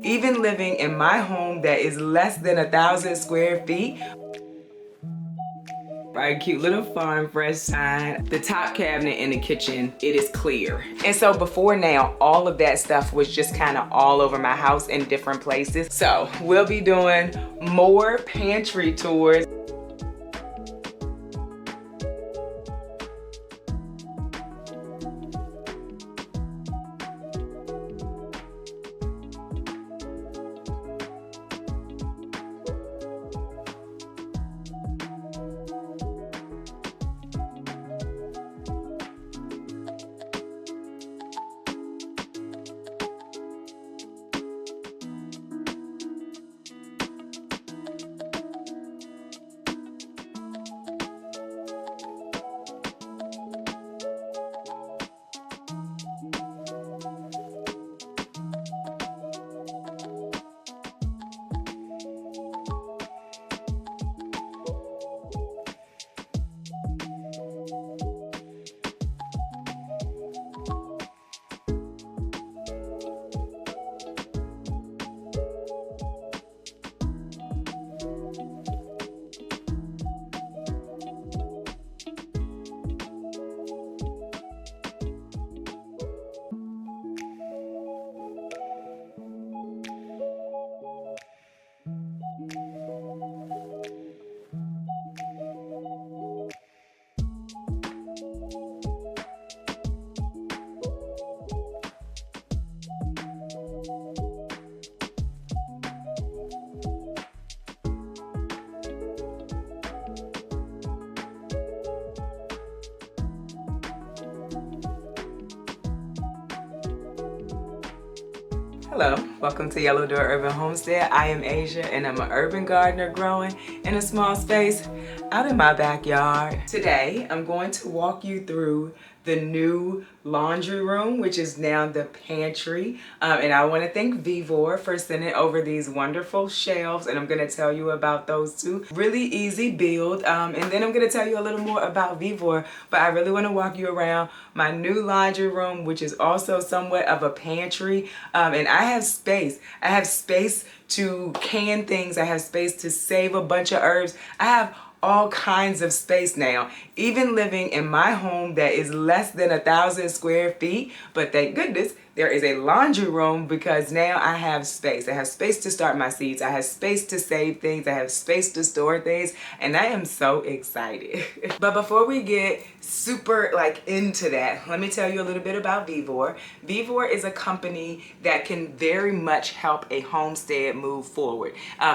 Even living in my home that is less than 1,000 square feet. Right, cute little farm fresh sign. The top cabinet in the kitchen, it is clear. And so before now, all of that stuff was just kind of all over my house in different places. So we'll be doing more pantry tours. Hello, welcome to Yellow Door Urban Homestead. I am Asia and I'm an urban gardener growing in a small space out in my backyard. Today, I'm going to walk you through the new laundry room, which is now the pantry. And I want to thank Vivor for sending over these wonderful shelves, and I'm going to tell you about those too. Really easy build, and then I'm going to tell you a little more about Vivor, but I really want to walk you around my new laundry room, which is also somewhat of a pantry. And I have space. I have space to can things. I have space to save a bunch of herbs. I have all kinds of space now, even living in my home that is less than 1,000 square feet. But thank goodness there is a laundry room because now I have space. I have space to start my seeds. I have space to save things. I have space to store things, and I am so excited. But before we get super into that, let me tell you a little bit about Vivor. Vivor is a company that can very much help a homestead move forward.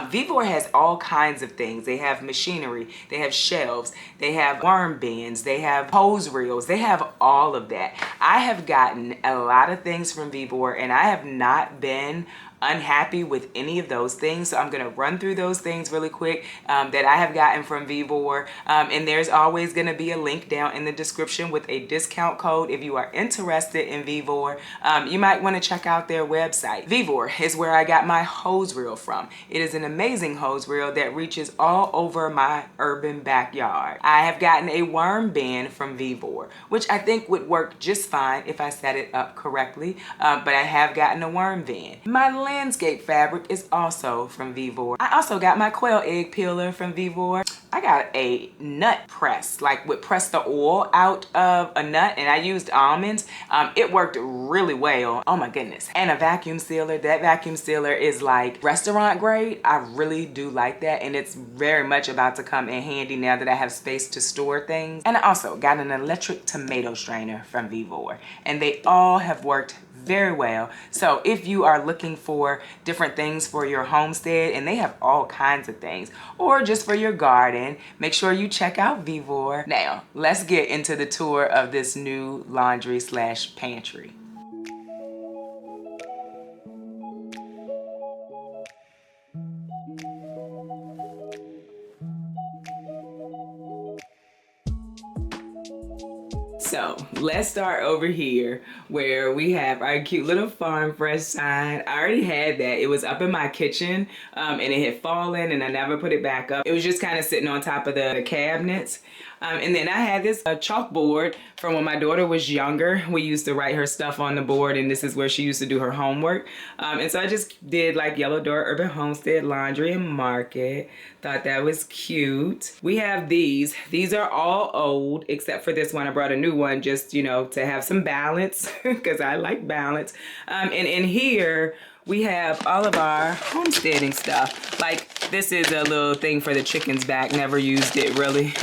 Vivor has all kinds of things. They have machinery, they have shelves, they have worm bins, they have hose reels, they have all of that. I have gotten a lot of things from Vivor, and I have not been unhappy with any of those things. So I'm going to run through those things really quick that I have gotten from Vivor. And there's always going to be a link down in the description with a discount code if you are interested in Vivor. You might want to check out their website. Vivor is where I got my hose reel from. It is an amazing hose reel that reaches all over my urban backyard. I have gotten a worm bin from Vivor, which I think would work just fine if I set it up correctly. But I have gotten a worm bin. My landscape fabric is also from Vivor. I also got my quail egg peeler from Vivor. I got a nut press, would press the oil out of a nut, and I used almonds. It worked really well. Oh my goodness. And a vacuum sealer. That vacuum sealer is like restaurant grade. I really do like that, and it's very much about to come in handy now that I have space to store things. And I also got an electric tomato strainer from Vivor, and they all have worked very well. So if you are looking for different things for your homestead, and they have all kinds of things, or just for your garden, make sure you check out Vivor. Now, let's get into the tour of this new laundry / pantry. So let's start over here where we have our cute little farm fresh sign. I already had that. It was up in my kitchen and it had fallen and I never put it back up. It was just kind of sitting on top of the cabinets. And then I had this chalkboard from when my daughter was younger. We used to write her stuff on the board, and this is where she used to do her homework. And so I just did like Yellow Door Urban Homestead Laundry and Market. Thought that was cute. We have these. These are all old except for this one. I brought a new one just, you know, to have some balance because I like balance. And in here, we have all of our homesteading stuff. Like this is a little thing for the chickens back. Never used it really.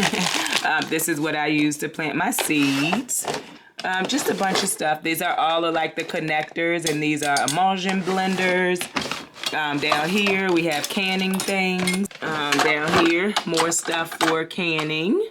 This is what I use to plant my seeds. Just a bunch of stuff. These are all of like the connectors, and these are emulsion blenders. Down here we have canning things. Down here, more stuff for canning.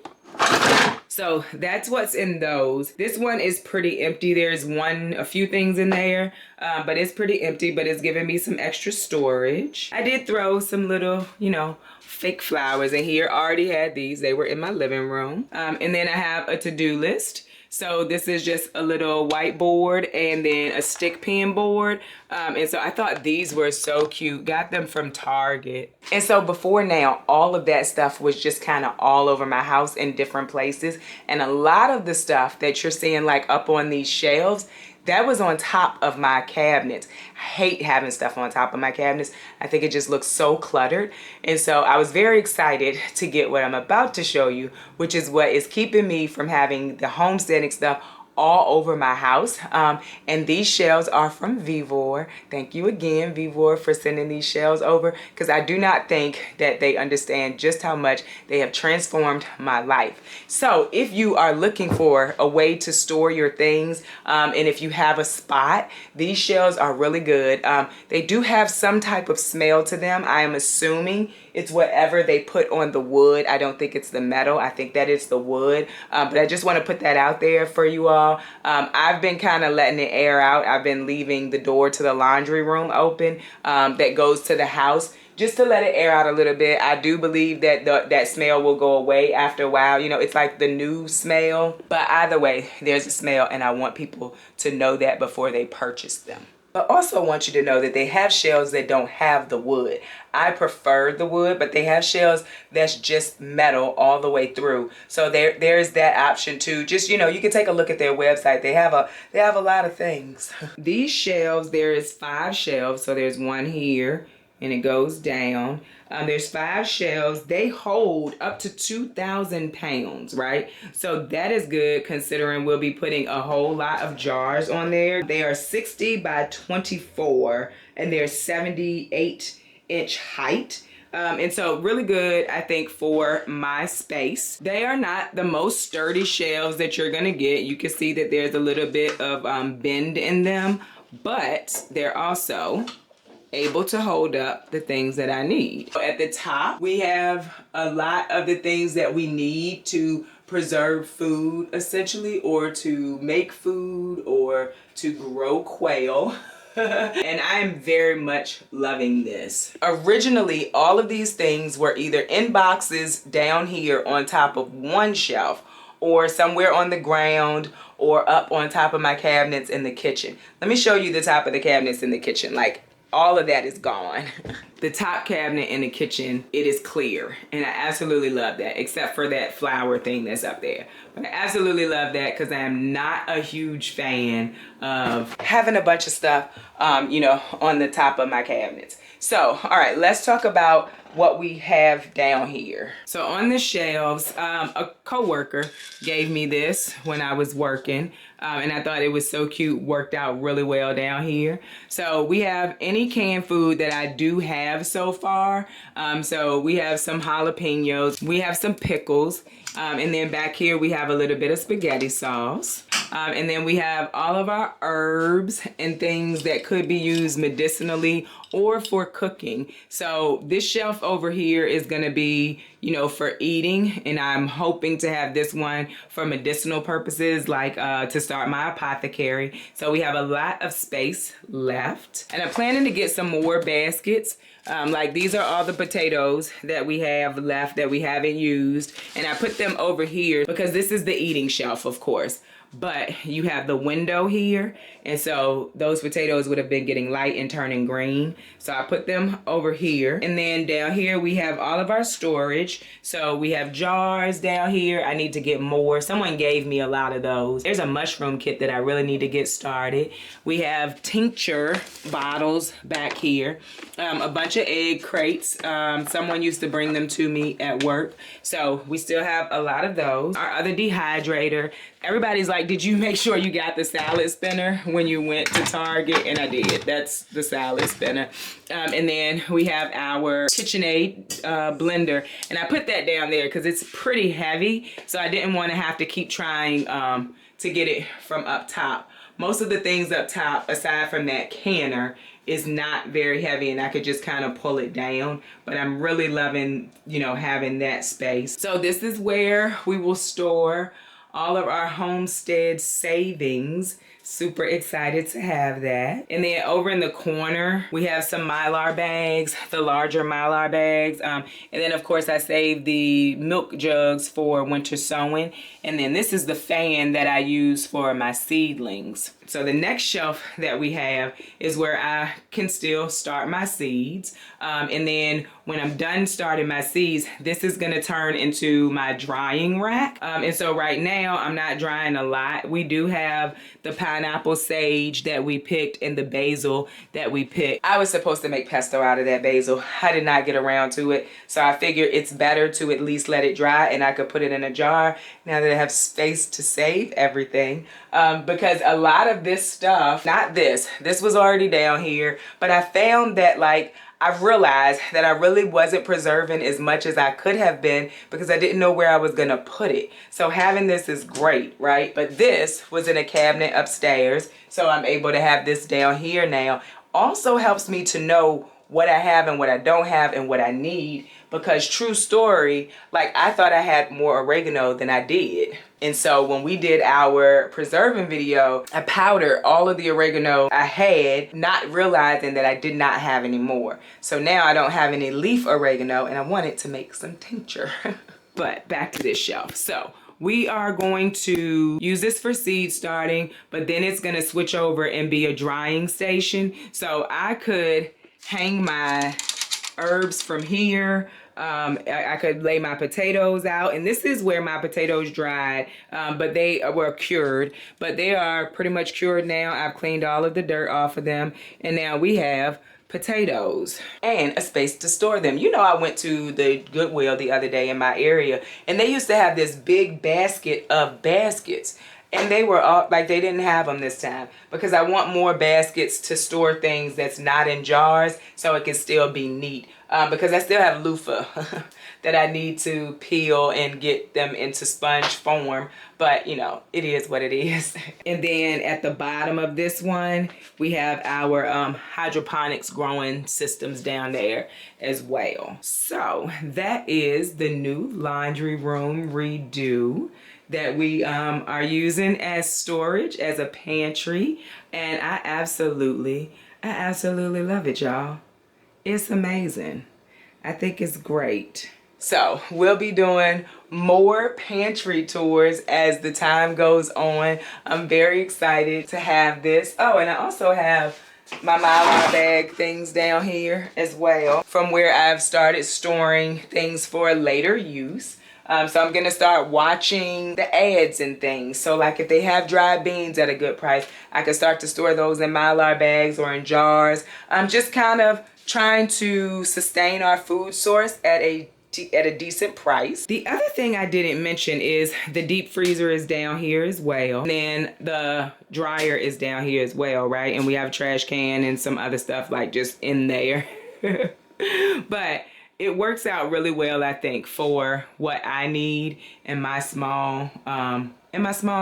So that's what's in those. This one is pretty empty. There's a few things in there, but it's pretty empty, but it's giving me some extra storage. I did throw some little, you know, fake flowers in here. Already had these. They were in my living room. And then I have a to-do list. So this is just a little whiteboard and then a stick pin board. And so I thought these were so cute. Got them from Target. And so before now, all of that stuff was just kind of all over my house in different places. And a lot of the stuff that you're seeing like up on these shelves, that was on top of my cabinets. I hate having stuff on top of my cabinets. I think it just looks so cluttered. And so I was very excited to get what I'm about to show you, which is what is keeping me from having the homesteading stuff all over my house. And these shelves are from Vivor. Thank you again, Vivor, for sending these shelves over, because I do not think that they understand just how much they have transformed my life. So if you are looking for a way to store your things, and if you have a spot, these shelves are really good. They do have some type of smell to them. I am assuming it's whatever they put on the wood. I don't think it's the metal. I think that it's the wood. But I just want to put that out there for you all. I've been kind of letting it air out. I've been leaving the door to the laundry room open that goes to the house, just to let it air out a little bit. I do believe that that smell will go away after a while. You know, it's like the new smell. But either way, there's a smell, and I want people to know that before they purchase them. But also want you to know that they have shelves that don't have the wood. I prefer the wood, but they have shelves that's just metal all the way through. So there's that option too. Just, you know, you can take a look at their website. They have a lot of things. These shelves, there is 5 shelves. So there's one here and it goes down. There's 5 shelves. They hold up to 2,000 pounds, right? So that is good considering we'll be putting a whole lot of jars on there. They are 60 by 24 and they're 78-inch height. And so really good, I think, for my space. They are not the most sturdy shelves that you're gonna get. You can see that there's a little bit of bend in them, but they're also able to hold up the things that I need. At the top, we have a lot of the things that we need to preserve food, essentially, or to make food, or to grow quail. And I am very much loving this. Originally, all of these things were either in boxes down here on top of one shelf, or somewhere on the ground, or up on top of my cabinets in the kitchen. Let me show you the top of the cabinets in the kitchen. Like, all of that is gone. The top cabinet in the kitchen, it is clear. And I absolutely love that, except for that flower thing that's up there. But I absolutely love that because I am not a huge fan of having a bunch of stuff, you know, on the top of my cabinets. So, all right, let's talk about what we have down here. So on the shelves, a coworker gave me this when I was working, and I thought it was so cute, worked out really well down here. So we have any canned food that I do have so far. So we have some jalapenos, we have some pickles, and then back here we have a little bit of spaghetti sauce. And then we have all of our herbs and things that could be used medicinally or for cooking. So this shelf over here is gonna be, you know, for eating, and I'm hoping to have this one for medicinal purposes, like to start my apothecary. So we have a lot of space left. And I'm planning to get some more baskets. Like these are all the potatoes that we have left that we haven't used. And I put them over here because this is the eating shelf, of course. but you have the window here, and so those potatoes would have been getting light and turning green. So I put them over here, and then down here we have all of our storage. So we have jars down here. I need to get more. Someone gave me a lot of those. There's a mushroom kit that I really need to get started. We have tincture bottles back here, a bunch of egg crates. Someone used to bring them to me at work, so we still have a lot of those. Our other dehydrator. Everybody's like, did you make sure you got the salad spinner when you went to Target? And I did. That's the salad spinner. And then we have our KitchenAid blender. And I put that down there because it's pretty heavy. So I didn't want to have to keep trying to get it from up top. Most of the things up top, aside from that canner, is not very heavy, and I could just kind of pull it down. But I'm really loving, you know, having that space. So this is where we will store all of our Homestead savings. Super excited to have that. And then over in the corner, we have some Mylar bags, the larger Mylar bags. And then of course I saved the milk jugs for winter sowing. And then this is the fan that I use for my seedlings. So the next shelf that we have is where I can still start my seeds. And then when I'm done starting my seeds, this is gonna turn into my drying rack. And so right now I'm not drying a lot. We do have the pineapple sage that we picked and the basil that we picked. I was supposed to make pesto out of that basil. I did not get around to it. So I figured it's better to at least let it dry, and I could put it in a jar now that I have space to save everything. Because a lot of this stuff, not this was already down here, but I found that like I've realized that I really wasn't preserving as much as I could have been because I didn't know where I was gonna put it. So having this is great, right? But this was in a cabinet upstairs, so I'm able to have this down here now. Also helps me to know what I have and what I don't have and what I need, because true story, like I thought I had more oregano than I did. And so when we did our preserving video, I powdered all of the oregano I had, not realizing that I did not have any more. So now I don't have any leaf oregano, and I wanted to make some tincture. But back to this shelf. So we are going to use this for seed starting, but then it's gonna switch over and be a drying station. So I could hang my herbs from here. I could lay my potatoes out, and this is where my potatoes dried, but they were cured, but they are pretty much cured now. I've cleaned all of the dirt off of them, and now we have potatoes and a space to store them. You know, I went to the Goodwill the other day in my area, and they used to have this big basket of baskets. And they were all, like, they didn't have them this time because I want more baskets to store things that's not in jars so it can still be neat. Because I still have loofah that I need to peel and get them into sponge form. But, you know, it is what it is. And then at the bottom of this one, we have our hydroponics growing systems down there as well. So that is the new laundry room redo that we are using as storage, as a pantry, and I absolutely love it, y'all. It's amazing. I think it's great. So we'll be doing more pantry tours as the time goes on. I'm very excited to have this. Oh, and I also have my Mylar bag things down here as well, from where I've started storing things for later use. So I'm gonna start watching the ads and things. So like if they have dried beans at a good price, I can start to store those in Mylar bags or in jars. I'm just kind of trying to sustain our food source at a decent price. The other thing I didn't mention is the deep freezer is down here as well. And then the dryer is down here as well, right? And we have a trash can and some other stuff like just in there. But it works out really well, I think, for what I need in my small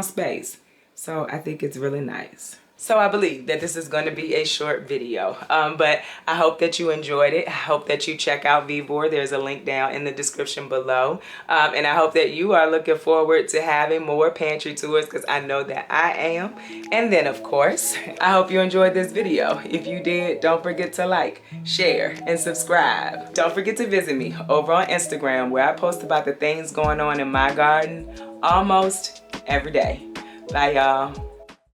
space. So I think it's really nice. So I believe that this is going to be a short video, but I hope that you enjoyed it. I hope that you check out Vivor. There's a link down in the description below. And I hope that you are looking forward to having more pantry tours, because I know that I am. And then, of course, I hope you enjoyed this video. If you did, don't forget to like, share, and subscribe. Don't forget to visit me over on Instagram, where I post about the things going on in my garden almost every day. Bye, y'all.